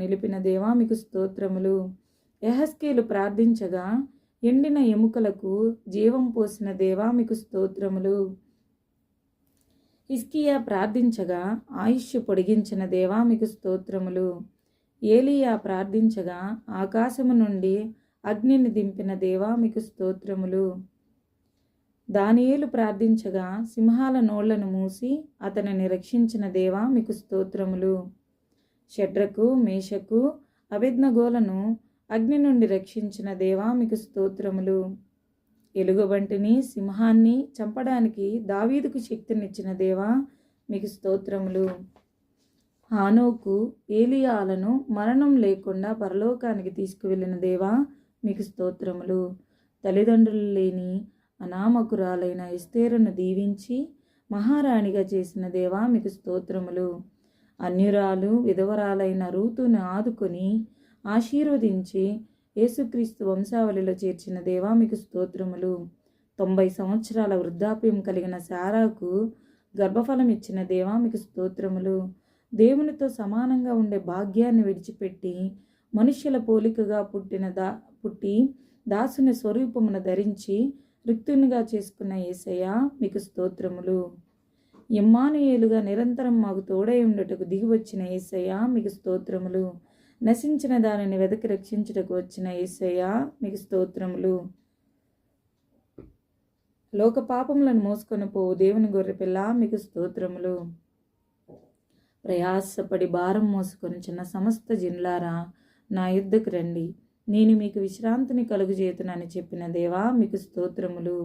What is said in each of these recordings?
నిలిపిన దేవా మీకు స్తోత్రములు. యెహెజ్కేలు ప్రార్థించగా ఎండిన ఎముకలకు జీవం పోసిన దేవా మీకు స్తోత్రములు. హిజ్కియా ప్రార్థించగా ఆయుష్ పొడిగించిన దేవా మీకు స్తోత్రములు. ఏలీయా ప్రార్థించగా ఆకాశము నుండి అగ్నిని దింపిన దేవా మీకు స్తోత్రములు. దానియేలు ప్రార్థించగా సింహాల నోళ్లను మూసి అతనిని రక్షించిన దేవా మీకు స్తోత్రములు. షడ్రకు, మేషకు, అబేద్నెగోలను అగ్ని నుండి రక్షించిన దేవా మీకు స్తోత్రములు. ఎలుగుబంటిని, సింహాన్ని చంపడానికి దావీదుకు శక్తినిచ్చిన దేవా మీకు స్తోత్రములు. హానోకు, ఏలియాలను మరణం లేకుండా పరలోకానికి తీసుకువెళ్ళిన దేవా మీకు స్తోత్రములు. తల్లిదండ్రులు లేని అనామకురాలైన ఎస్తేరును దీవించి మహారాణిగా చేసిన దేవా మీకు స్తోత్రములు. అన్యురాలు విధవరాలైన రూతును ఆదుకొని ఆశీర్వదించి యేసుక్రీస్తు వంశావళిలో చేర్చిన దేవా మీకు స్తోత్రములు. 90 సంవత్సరాల వృద్ధాప్యం కలిగిన శారాకు గర్భఫలం ఇచ్చిన దేవా మీకు స్తోత్రములు. దేవునితో సమానంగా ఉండే భాగ్యాన్ని విడిచిపెట్టి మనుష్యుల పోలికగా పుట్టి దాసుని స్వరూపమును ధరించి రిక్తునిగా చేసుకున్న యేసయ్యా మీకు స్తోత్రములు. ఇమ్మానుయేలుగా నిరంతరం మాకు తోడై ఉండుటకు దిగి వచ్చిన యేసయ్యా మీకు స్తోత్రములు. నశించిన దానిని వెదకి రక్షించుటకు వచ్చిన యేసయ్యా మీకు స్తోత్రములు. లోక పాపములను మోసుకొని పోవు దేవుని గొర్రెపిల్ల మీకు స్తోత్రములు. ప్రయాసపడి భారం మోసుకొని చిన్న సమస్త జిన్లారా నా యుద్ధకు రండి, నేను మీకు విశ్రాంతిని కలుగుజేతునని చెప్పిన దేవా మీకు స్తోత్రములు.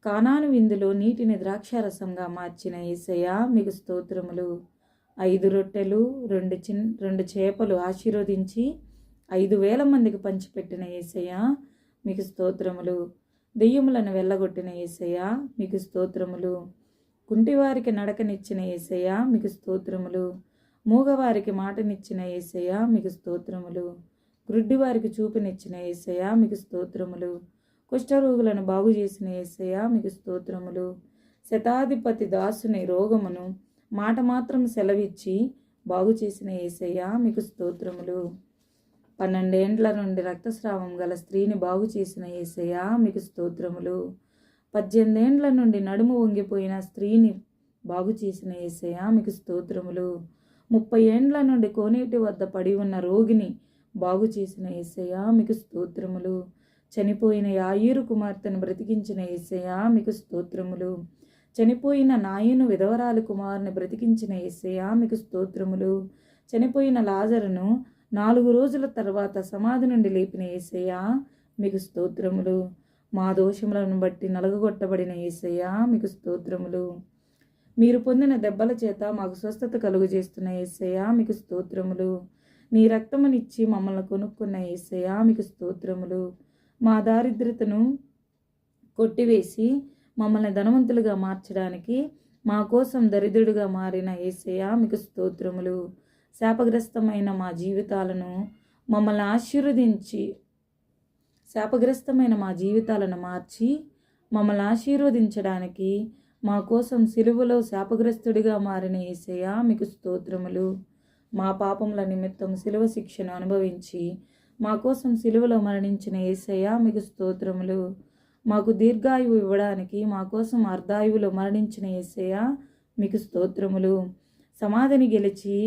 కానాను విందులో నీటిని ద్రాక్షారసంగా మార్చిన యేసయ్యా మీకు స్తోత్రములు. 5 రొట్టెలు 2 చేపలు ఆశీర్వదించి 5,000 మందికి పంచిపెట్టిన యేసయ్యా మీకు స్తోత్రములు. దెయ్యములను వెళ్ళగొట్టిన యేసయ్యా మీకు స్తోత్రములు. కుంటివారికి నడకనిచ్చిన యేసయ్యా మీకు స్తోత్రములు. మూగవారికి మాటనిచ్చిన యేసయ్యా మీకు స్తోత్రములు. గ్రుడ్డివారికి చూపునిచ్చిన యేసయ్యా మీకు స్తోత్రములు. కుష్ఠరోగులను బాగు చేసిన యేసయ్యా మీకు స్తోత్రములు. శతాధిపతి దాసుని రోగమును మాట మాత్రం సెలవిచ్చి బాగు చేసిన యేసయ్యా మీకు స్తోత్రములు. 12 ఏండ్ల నుండి రక్తస్రావం గల స్త్రీని బాగు చేసిన యేసయ్యా మీకు స్తోత్రములు. 18 ఏండ్ల నుండి నడుము వంగిపోయిన స్త్రీని బాగు చేసిన యేసయ్యా మీకు స్తోత్రములు. 30 ఏండ్ల నుండి కోనేటి వద్ద పడి ఉన్న రోగిని బాగు చేసిన యేసయ్యా మీకు స్తోత్రములు. చనిపోయిన యాయీరు కుమార్తెను బ్రతికించిన యేసయ్యా మీకు స్తోత్రములు. చనిపోయిన నాయను విధవరాలి కుమారుని బ్రతికించిన యేసయ్యా మీకు స్తోత్రములు. చనిపోయిన లాజరును 4 రోజుల తర్వాత సమాధి నుండి లేపిన యేసయ్యా మీకు స్తోత్రములు. మా దోషములను బట్టి నలగగొట్టబడిన యేసయ్యా మీకు స్తోత్రములు. మీరు పొందిన దెబ్బల చేత మాకు స్వస్థత కలుగజేస్తున్న యేసయ్యా మీకు స్తోత్రములు. నీ రక్తమునిచ్చి మమ్మల్ని కొనుక్కున్న యేసయ్యా మీకు స్తోత్రములు. మా దారిద్రతను కొట్టివేసి మమ్మల్ని ధనవంతులుగా మార్చడానికి మా కోసం దరిద్రుడిగా మారిన యేసయ్యా మీకు స్తోత్రములు. శాపగ్రస్తమైన మా జీవితాలను మార్చి మమ్మల్ని ఆశీర్వదించడానికి మా కోసం సిలువలో శాపగ్రస్తుడిగా మారిన యేసయ్యా మీకు స్తోత్రములు. మా పాపముల నిమిత్తం సిలువ శిక్షను అనుభవించి మా కోసం సిలువలో మరణించిన యేసయ్యా మీకు స్తోత్రములు. మాకు దీర్ఘాయువు ఇవ్వడానికి మా కోసం అర్ధాయువులో మరణించిన యేసయ్యా మీకు స్తోత్రములు. సమాధిని గెలిచి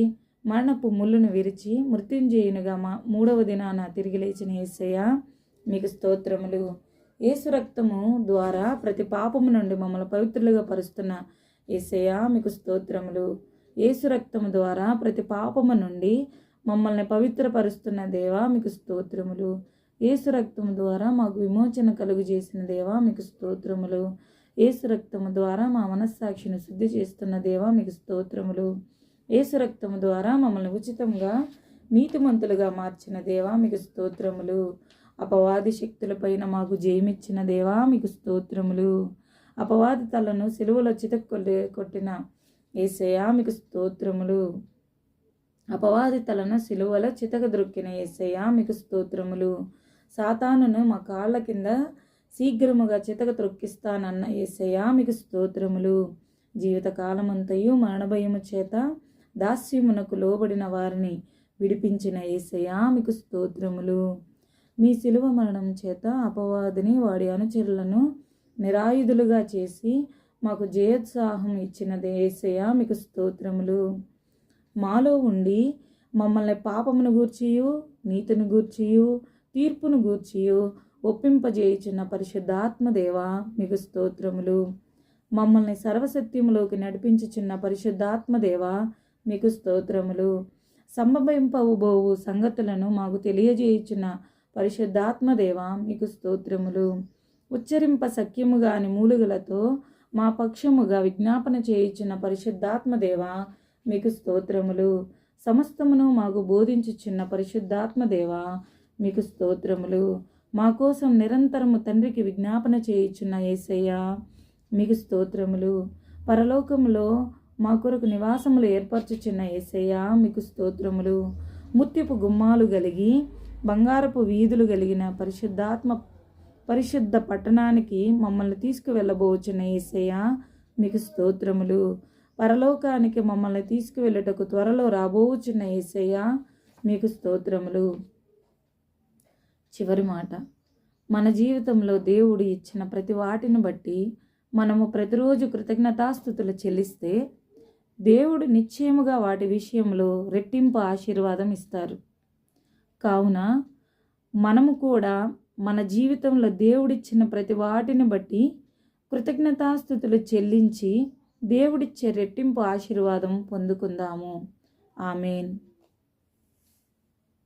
మరణపు ముళ్ళును విరిచి మృత్యుంజయునిగా 3వ దినాన తిరిగి లేచిన యేసయ్యా మీకు స్తోత్రములు. యేసు రక్తము ద్వారా ప్రతి పాపము నుండి మమ్మల్ని పవిత్రులుగా పరుస్తున్న యేసయ్యా మీకు స్తోత్రములు. యేసు రక్తము ద్వారా ప్రతి పాపము నుండి మమ్మల్ని పవిత్రపరుస్తున్న దేవా మీకు స్తోత్రములు. యేసు రక్తము ద్వారా మాకు విమోచన కలుగు చేసిన దేవా మీకు స్తోత్రములు. యేసు రక్తము ద్వారా మా మనస్సాక్షిని శుద్ధి చేస్తున్న దేవా మీకు స్తోత్రములు. యేసు రక్తము ద్వారా మమ్మల్ని ఉచితంగా నీతిమంతులుగా మార్చిన దేవా మీకు స్తోత్రములు. అపవాది శక్తులపైన మాకు జయమిచ్చిన దేవా మీకు స్తోత్రములు. అపవాది తలను సిలువలో కొట్టిన యేసయ్యా మీకు స్తోత్రములు. అపవాది తలను సిలువలో చితకద్రొక్కిన యేసయ్యా మీకు స్తోత్రములు. సాతానును మా కాళ్ళ కింద శీఘ్రముగా చితక త్రొక్కిస్తానన్న యేసయ్యా మీకు స్తోత్రములు. జీవితకాలమంతయు మరణభయము చేత దాస్యమునకు లోబడిన వారిని విడిపించిన యేసయ్యా మీకు స్తోత్రములు. మీ శిలువ మరణం చేత అపవాదిని వాడి అనుచరులను నిరాయుధులుగా చేసి మాకు జయోత్సాహం ఇచ్చిన యేసయ్యా మీకు స్తోత్రములు. మాలో ఉండి మమ్మల్ని పాపమును గూర్చియు నీతిని గూర్చియు తీర్పును గూర్చియు ఒప్పింపజేయుచున్న పరిశుద్ధాత్మ దేవా మీకు స్తోత్రములు. మమ్మల్ని సర్వసత్యములోకి నడిపించుచున్న పరిశుద్ధాత్మ దేవా మీకు స్తోత్రములు. సంభవింపబోవు సంగతులను మాకు తెలియజేయుచున్న పరిశుద్ధాత్మ దేవా మీకు స్తోత్రములు. ఉచ్చరింప సఖ్యముగాని మూలుగులతో మా పక్షముగా విజ్ఞాపన చేయుచున్న పరిశుద్ధాత్మ దేవా మీకు స్తోత్రములు. సమస్తమును మాకు బోధించుచున్న పరిశుద్ధాత్మ దేవా మీకు స్తోత్రములు. మా కోసం నిరంతరము తండ్రికి విజ్ఞాపన చేయుచున్న యేసయ్యా మీకు స్తోత్రములు. పరలోకములో మా కొరకు నివాసములు ఏర్పరచుచున్న యేసయ్యా మీకు స్తోత్రములు. ముత్యపు గుమ్మాలు కలిగి బంగారపు వీధులు కలిగిన పరిశుద్ధ పట్టణానికి మమ్మల్ని తీసుకువెళ్ళబోచున్న యేసయ్యా మీకు స్తోత్రములు. పరలోకానికి మమ్మల్ని తీసుకువెళ్ళటకు త్వరలో రాబోచున్న యేసయ్యా మీకు స్తోత్రములు. చివరి మాట, మన జీవితంలో దేవుడు ఇచ్చిన ప్రతి వాటిని బట్టి మనము ప్రతిరోజు కృతజ్ఞతాస్తుతులు చెల్లిస్తే దేవుడు నిశ్చయముగా వాటి విషయంలో రెట్టింపు ఆశీర్వాదం ఇస్తారు. కావున మనము కూడా మన జీవితంలో దేవుడిచ్చిన ప్రతి వాటిని బట్టి కృతజ్ఞతాస్తుతులు చెల్లించి దేవుడిచ్చే రెట్టింపు ఆశీర్వాదం పొందుకుందాము. ఆమేన్.